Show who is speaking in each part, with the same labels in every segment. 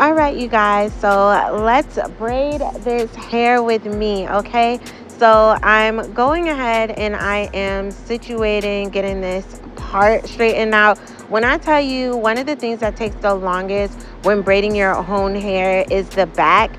Speaker 1: All right, you guys, so let's braid this hair with me, okay? So I'm going ahead and I am situating, getting this part straightened out. When I tell you one of the things that takes the longest when braiding your own hair is the back,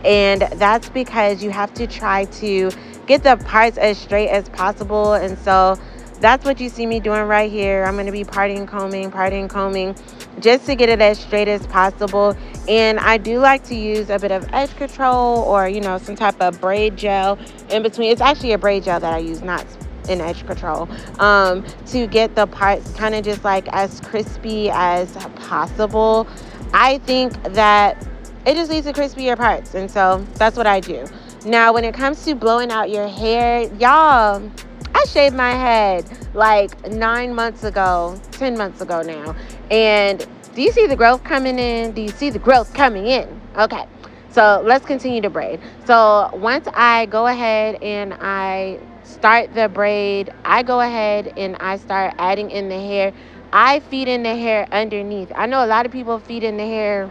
Speaker 1: and that's because you have to try to get the parts as straight as possible. And so that's what you see me doing right here. I'm going to be parting combing just to get it as straight as possible. And I do like to use a bit of edge control or, some type of braid gel in between. It's actually a braid gel that I use, not an edge control, to get the parts kind of just like as crispy as possible. I think that it just leaves the crispier parts. And so that's what I do. Now, when it comes to blowing out your hair, y'all, I shaved my head like 9 months ago, 10 months ago now. And do you see the growth coming in? Do you see the growth coming in? Okay, so let's continue to braid. So once I go ahead and I start the braid, I go ahead and I start adding in the hair. I feed in the hair underneath. I know a lot of people feed in the hair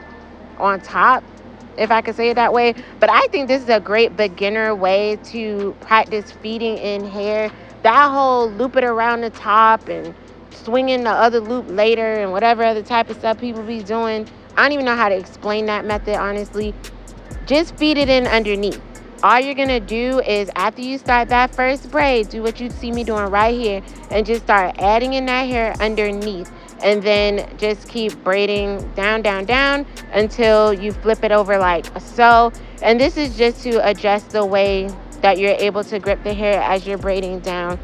Speaker 1: on top, if I could say it that way, but I think this is a great beginner way to practice feeding in hair. That whole loop it around the top and swinging the other loop later and whatever other type of stuff people be doing, I don't even know how to explain that method, honestly. Just feed it in underneath. All you're gonna do is after you start that first braid, do what you see me doing right here and just start adding in that hair underneath, and then just keep braiding down until you flip it over like so. And this is just to adjust the way that you're able to grip the hair as you're braiding down.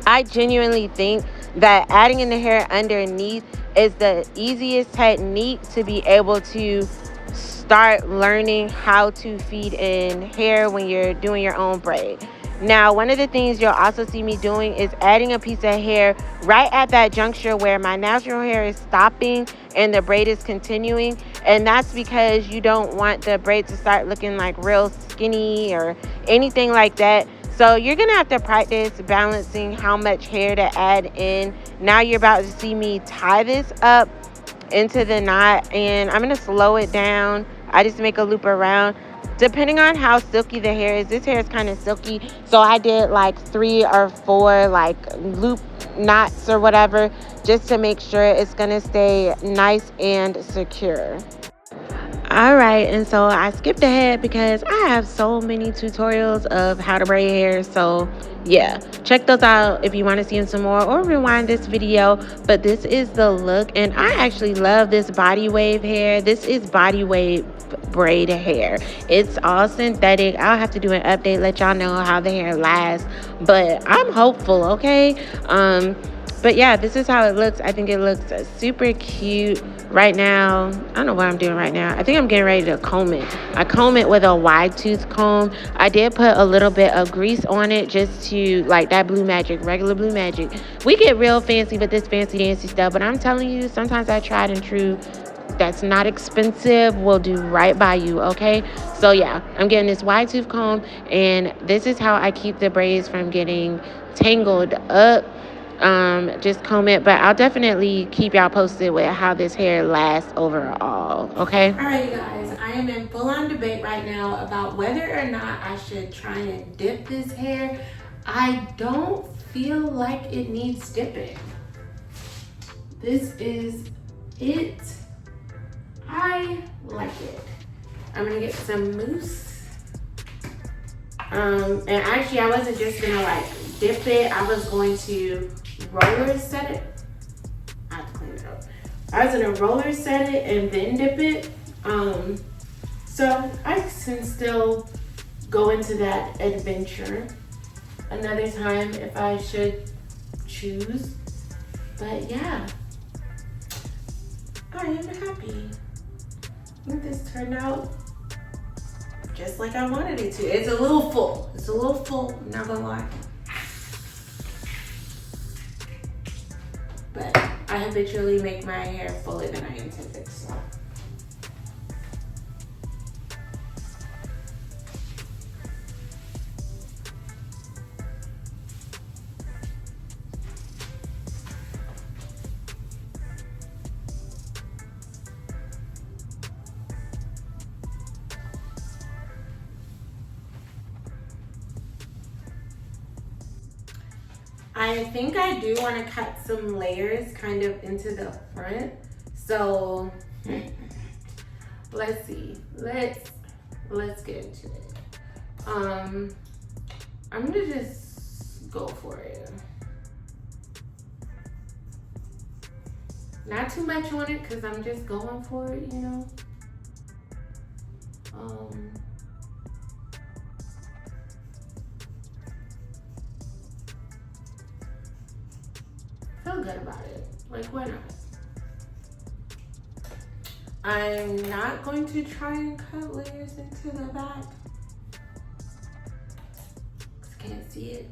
Speaker 1: I genuinely think that adding in the hair underneath is the easiest technique to be able to start learning how to feed in hair when you're doing your own braid. Now, one of the things you'll also see me doing is adding a piece of hair right at that juncture where my natural hair is stopping and the braid is continuing. And that's because you don't want the braid to start looking like real skinny or anything like that. So you're going to have to practice balancing how much hair to add in. Now you're about to see me tie this up into the knot, and I'm going to slow it down. I just make a loop around. Depending on how silky the hair is, this hair is kind of silky, so I did like 3 or 4 like loop knots or whatever, just to make sure it's going to stay nice and secure. All right, and so I skipped ahead because I have so many tutorials of how to braid hair. So yeah, check those out if you want to see them some more, or rewind this video. But this is the look, and I actually love this body wave hair. This is body wave braid hair. It's all synthetic. I'll have to do an update, let y'all know how the hair lasts, but I'm hopeful, okay? But yeah, this is how it looks. I think it looks super cute right now. I don't know what I'm doing right now. I think I'm getting ready to comb it. I comb it with a wide tooth comb. I did put a little bit of grease on it just to, like that Blue Magic, regular Blue Magic. We get real fancy with this fancy dancy stuff, but I'm telling you, sometimes I tried and true that's not expensive will do right by you, okay? So yeah, I'm getting this wide tooth comb, and this is how I keep the braids from getting tangled up. Just comb it, but I'll definitely keep y'all posted with how this hair lasts overall, okay? All right, you guys, I am in full-on debate right now about whether or not I should try and dip this hair. I don't feel like it needs dipping. This is it. I like it. I'm gonna get some mousse. And actually I wasn't just gonna like dip it, I was going to roller set it. I have to clean it up. I was gonna roller set it and then dip it. So I can still go into that adventure another time if I should choose. But yeah, I am happy. I think this turned out just like I wanted it to. It's a little full. It's a little full, I'm not gonna lie. But I habitually make my hair fuller than I intended, so. I think I do want to cut some layers kind of into the front. So let's see. Let's get into it. I'm gonna just go for it. Not too much on it because I'm just going for it, you know. Feel good about it. Like, why not? I'm not going to try and cut layers into the back. I can't see it.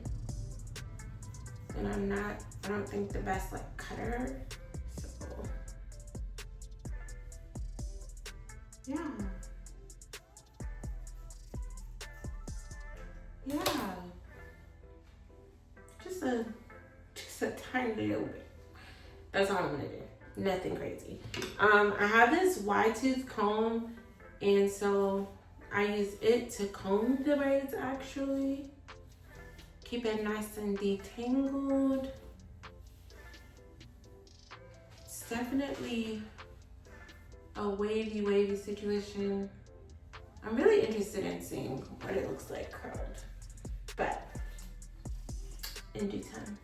Speaker 1: And I don't think the best like cutter. So, yeah. Yeah. Just a tiny little bit. That's all I'm gonna do. Nothing crazy. I have this wide tooth comb, and so I use it to comb the braids actually. Keep it nice and detangled. It's definitely a wavy situation. I'm really interested in seeing what it looks like curled, but in due time.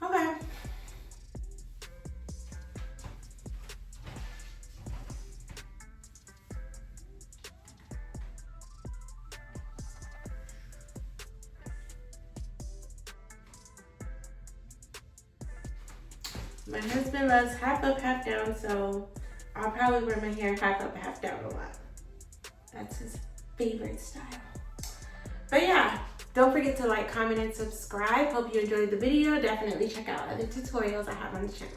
Speaker 1: Okay. My husband loves half up, half down, so I'll probably wear my hair half up, half down a lot. That's his favorite style. But yeah, don't forget to like, comment, and subscribe. Hope you enjoyed the video. Definitely check out other tutorials I have on the channel.